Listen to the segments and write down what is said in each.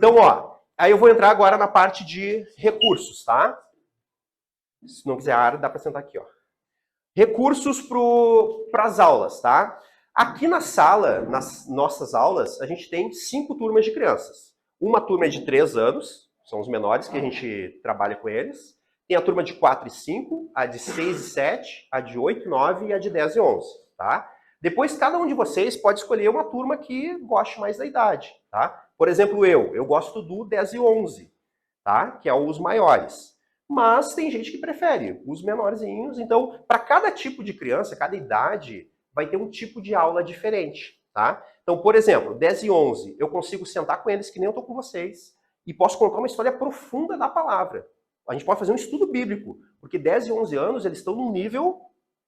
Então, ó, aí eu vou entrar agora na parte de recursos, tá? Se não quiser a área, dá para sentar aqui, ó. Recursos para as aulas, tá? Aqui na sala, nas nossas aulas, a gente tem 5 turmas de crianças. Uma turma é de 3 anos, são os menores que a gente trabalha com eles. Tem a turma de 4 e 5, a de 6 e 7, a de 8 e 9 e a de 10 e 11, tá? Depois, cada um de vocês pode escolher uma turma que goste mais da idade, tá? Por exemplo, eu gosto do 10 e 11, tá? Que é os maiores. Mas tem gente que prefere os menorzinhos. Então, para cada tipo de criança, cada idade, vai ter um tipo de aula diferente, tá? Então, por exemplo, 10 e 11, eu consigo sentar com eles que nem eu tô com vocês e posso contar uma história profunda da palavra. A gente pode fazer um estudo bíblico, porque 10 e 11 anos eles estão num nível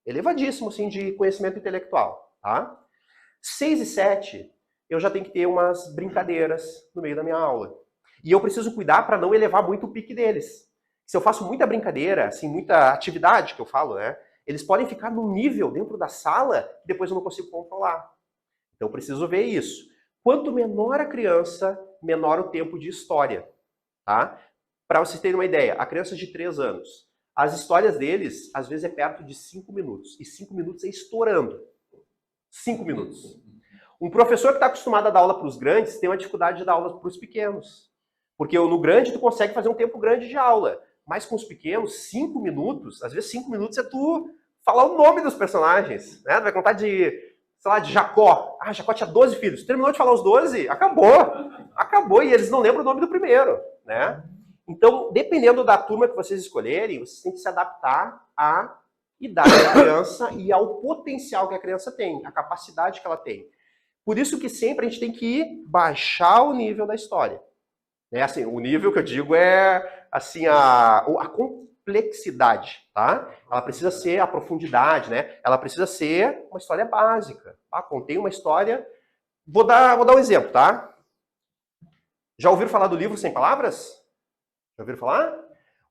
elevadíssimo, assim, de conhecimento intelectual, tá? 6 e 7, eu já tenho que ter umas brincadeiras no meio da minha aula. E eu preciso cuidar para não elevar muito o pique deles. Se eu faço muita brincadeira, assim, muita atividade que eu falo, né? Eles podem ficar num nível dentro da sala que depois eu não consigo controlar. Então eu preciso ver isso. Quanto menor a criança, menor o tempo de história, tá? Para vocês terem uma ideia, a criança de 3 anos, as histórias deles, às vezes, é perto de 5 minutos. E 5 minutos é estourando. 5 minutos. Um professor que está acostumado a dar aula para os grandes tem uma dificuldade de dar aula para os pequenos. Porque no grande tu consegue fazer um tempo grande de aula. Mas com os pequenos, 5 minutos, às vezes 5 minutos é tu falar o nome dos personagens. Né? Tu vai contar de, sei lá, de Jacó. Ah, Jacó tinha 12 filhos. Terminou de falar os 12, acabou. Acabou. E eles não lembram o nome do primeiro. Né? Então, dependendo da turma que vocês escolherem, vocês têm que se adaptar à idade da criança e ao potencial que a criança tem, a capacidade que ela tem. Por isso que sempre a gente tem que baixar o nível da história. Né? Assim, o nível que eu digo é assim, a complexidade, tá? Ela precisa ser a profundidade, né? Ela precisa ser uma história básica, tá? Contém uma história... Vou dar um exemplo, tá? Já ouviram falar do livro Sem Palavras? Já ouviram falar?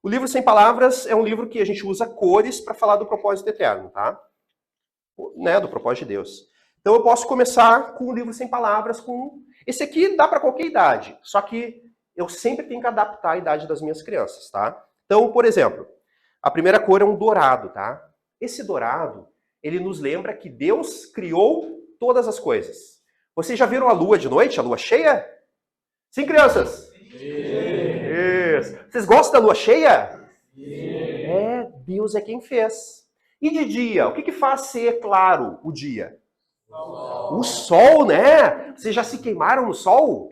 O livro Sem Palavras é um livro que a gente usa cores para falar do propósito eterno, tá? Né? Do propósito de Deus. Então eu posso começar com o livro Sem Palavras, com... Esse aqui dá para qualquer idade, só que eu sempre tenho que adaptar a idade das minhas crianças, tá? Então, por exemplo, a primeira cor é um dourado, tá? Esse dourado, ele nos lembra que Deus criou todas as coisas. Vocês já viram a lua de noite, a lua cheia? Sim, crianças? Sim. Isso. Vocês gostam da lua cheia? Sim. Deus é quem fez. E de dia, o que faz ser claro o dia? O sol, né? Vocês já se queimaram no sol?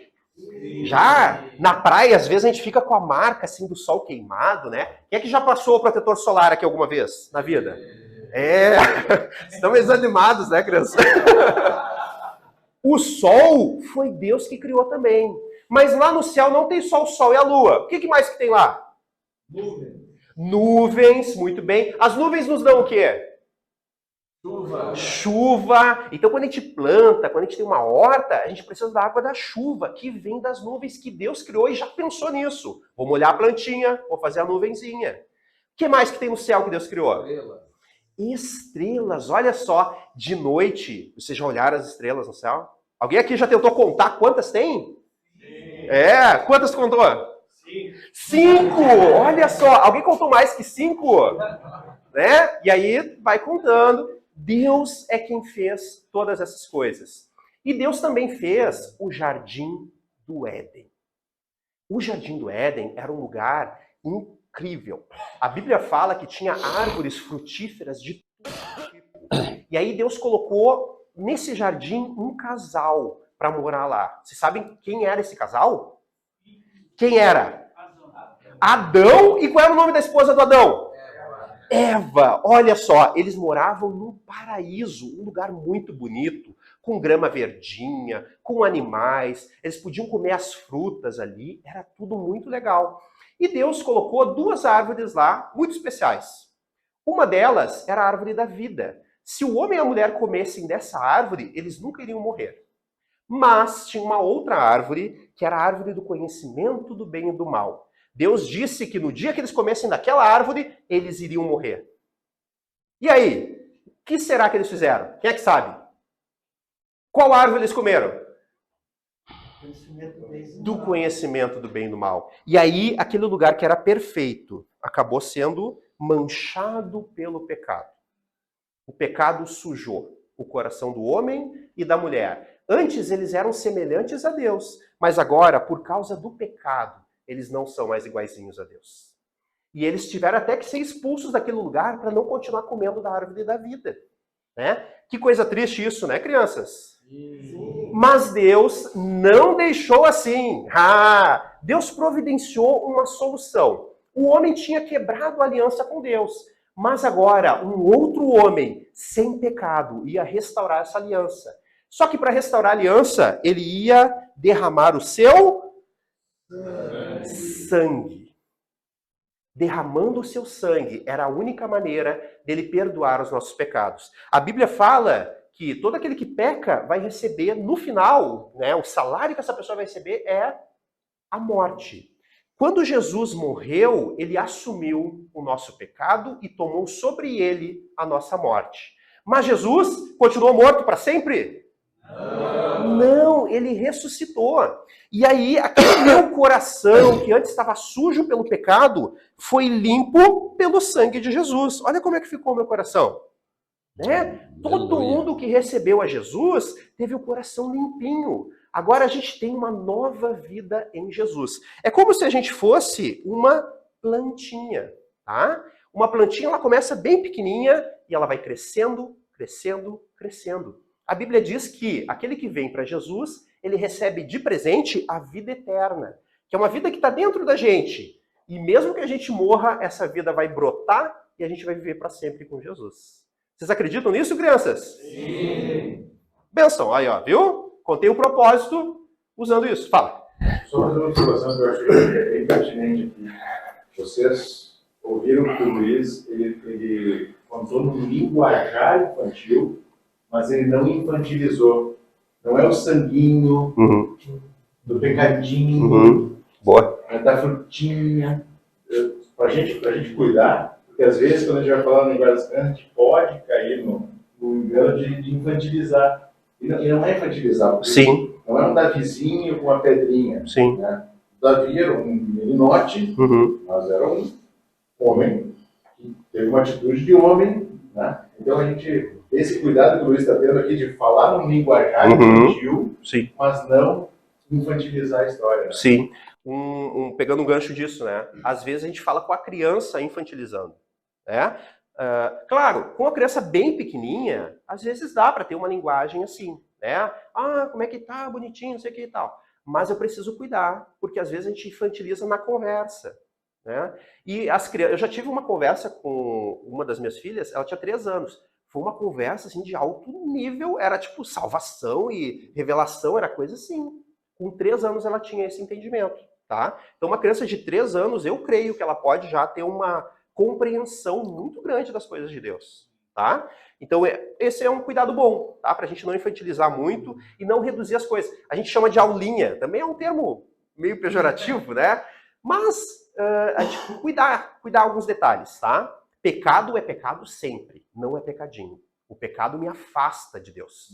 Já? Na praia, às vezes, a gente fica com a marca assim do sol queimado, né? Quem é que já passou o protetor solar aqui alguma vez na vida? Estão desanimados, né, criança? O sol foi Deus que criou também. Mas lá no céu não tem só o sol e a lua. O que mais que tem lá? Nuvens. Nuvens, muito bem. As nuvens nos dão o quê? Chuva. Chuva. Então, quando a gente planta, quando a gente tem uma horta, a gente precisa da água da chuva, que vem das nuvens que Deus criou e já pensou nisso. Vou molhar a plantinha, vou fazer a nuvenzinha. O que mais que tem no céu que Deus criou? Estrelas. Estrelas, olha só. De noite, vocês já olharam as estrelas no céu? Alguém aqui já tentou contar quantas tem? Sim. Quantas contou? 5! Olha só, alguém contou mais que 5? Né? E aí vai contando. Deus é quem fez todas essas coisas. E Deus também fez o Jardim do Éden. O Jardim do Éden era um lugar incrível. A Bíblia fala que tinha árvores frutíferas de todo tipo. E aí Deus colocou nesse jardim um casal para morar lá. Vocês sabem quem era esse casal? Quem era? Adão. E qual era o nome da esposa do Adão? Eva. Olha só, eles moravam num paraíso, um lugar muito bonito, com grama verdinha, com animais, eles podiam comer as frutas ali, era tudo muito legal. E Deus colocou 2 árvores lá, muito especiais. Uma delas era a árvore da vida. Se o homem e a mulher comessem dessa árvore, eles nunca iriam morrer. Mas tinha uma outra árvore, que era a árvore do conhecimento do bem e do mal. Deus disse que no dia que eles comessem daquela árvore, eles iriam morrer. E aí? O que será que eles fizeram? Quem é que sabe? Qual árvore eles comeram? Do conhecimento do bem e do mal. E aí, aquele lugar que era perfeito acabou sendo manchado pelo pecado. O pecado sujou o coração do homem e da mulher. Antes eles eram semelhantes a Deus, mas agora, por causa do pecado, eles não são mais iguaizinhos a Deus. E eles tiveram até que ser expulsos daquele lugar para não continuar comendo da árvore da vida. Né? Que coisa triste isso, né, crianças? Sim. Mas Deus não deixou assim. Deus providenciou uma solução. O homem tinha quebrado a aliança com Deus. Mas agora, um outro homem, sem pecado, ia restaurar essa aliança. Só que para restaurar a aliança, ele ia derramar o seu sangue. Derramando o seu sangue era a única maneira dele perdoar os nossos pecados. A Bíblia fala que todo aquele que peca vai receber, no final, né, o salário que essa pessoa vai receber é a morte. Quando Jesus morreu, ele assumiu o nosso pecado e tomou sobre ele a nossa morte. Mas Jesus continuou morto para sempre? Não, ele ressuscitou. E aí, aquele meu coração, que antes estava sujo pelo pecado, foi limpo pelo sangue de Jesus. Olha como é que ficou o meu coração. Né? Todo mundo que recebeu a Jesus teve o coração limpinho. Agora a gente tem uma nova vida em Jesus. É como se a gente fosse uma plantinha, tá? Uma plantinha, ela começa bem pequenininha e ela vai crescendo, crescendo, crescendo. A Bíblia diz que aquele que vem para Jesus, ele recebe de presente a vida eterna, que é uma vida que está dentro da gente. E mesmo que a gente morra, essa vida vai brotar e a gente vai viver para sempre com Jesus. Vocês acreditam nisso, crianças? Sim. Benção, aí ó, viu? Contei o propósito usando isso. Fala. Só fazer uma observação que eu acho que é bem pertinente aqui. Vocês ouviram que o Luiz, ele contou no linguajar infantil, mas ele não infantilizou. Não é o sanguinho do pecadinho, Boa. É da frutinha. Para gente cuidar, porque às vezes quando a gente vai falar no linguagem das crianças, a gente pode cair no engano de infantilizar. E não é infantilizar. Sim. Não é um Davizinho com uma pedrinha. Sim. Né? Davi era um meninote, mas era um homem que teve uma atitude de homem. Né? Então a gente, esse cuidado que o Luiz está tendo aqui de falar num linguajar infantil, sim, mas não infantilizar a história. Né? Sim. Pegando um gancho disso, né? Às vezes a gente fala com a criança infantilizando. Né? Claro, com a criança bem pequenininha, às vezes dá para ter uma linguagem assim, né? Como é que tá, bonitinho, não sei o que e tal. Mas eu preciso cuidar, porque às vezes a gente infantiliza na conversa, né? E as crianças, eu já tive uma conversa com uma das minhas filhas, ela tinha 3 anos. Foi uma conversa assim de alto nível, era tipo salvação e revelação, era coisa assim. Com 3 anos ela tinha esse entendimento, tá? Então uma criança de 3 anos, eu creio que ela pode já ter uma compreensão muito grande das coisas de Deus, tá? Então, esse é um cuidado bom, tá? Pra gente não infantilizar muito e não reduzir as coisas. A gente chama de aulinha, também é um termo meio pejorativo, né? Mas a gente cuidar alguns detalhes, tá? Pecado é pecado sempre, não é pecadinho. O pecado me afasta de Deus,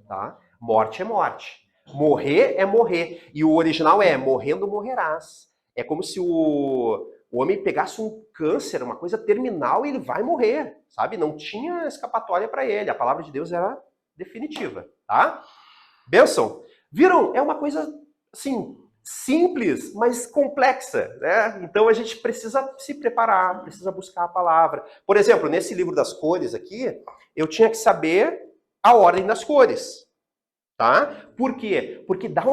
tá? Morte é morte. Morrer é morrer. E o original é morrendo morrerás. É como se o homem pegasse um câncer, uma coisa terminal, e ele vai morrer, sabe? Não tinha escapatória para ele. A palavra de Deus era definitiva, tá? Bênção. Viram? É uma coisa, assim, simples, mas complexa, né? Então a gente precisa se preparar, precisa buscar a palavra. Por exemplo, nesse livro das cores aqui, eu tinha que saber a ordem das cores, tá? Por quê? Porque dá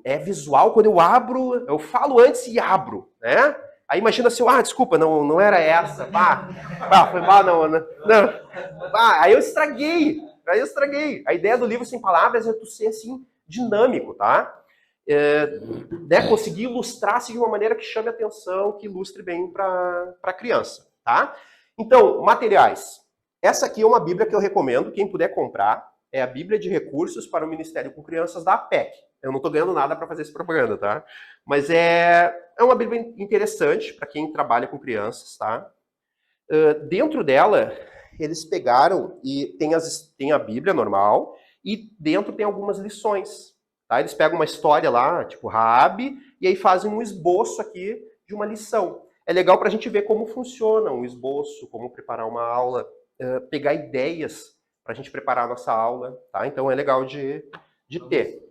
é visual, quando eu abro, eu falo antes e abro, né? Aí imagina assim, desculpa, não era essa, foi mal, não. Aí eu estraguei. A ideia do livro sem palavras é tu ser, assim, dinâmico, tá? Né? Conseguir ilustrar-se de uma maneira que chame atenção, que ilustre bem para a criança, tá? Então, materiais. Essa aqui é uma Bíblia que eu recomendo, quem puder comprar. É a Bíblia de Recursos para o Ministério com Crianças da APEC. Eu não estou ganhando nada para fazer essa propaganda, tá? Mas é uma Bíblia interessante para quem trabalha com crianças, tá? Dentro dela, eles pegaram e tem a Bíblia normal e dentro tem algumas lições. Tá? Eles pegam uma história lá, tipo Raabe, e aí fazem um esboço aqui de uma lição. É legal para a gente ver como funciona um esboço, como preparar uma aula, pegar ideias para a gente preparar a nossa aula. Tá? Então é legal de ter.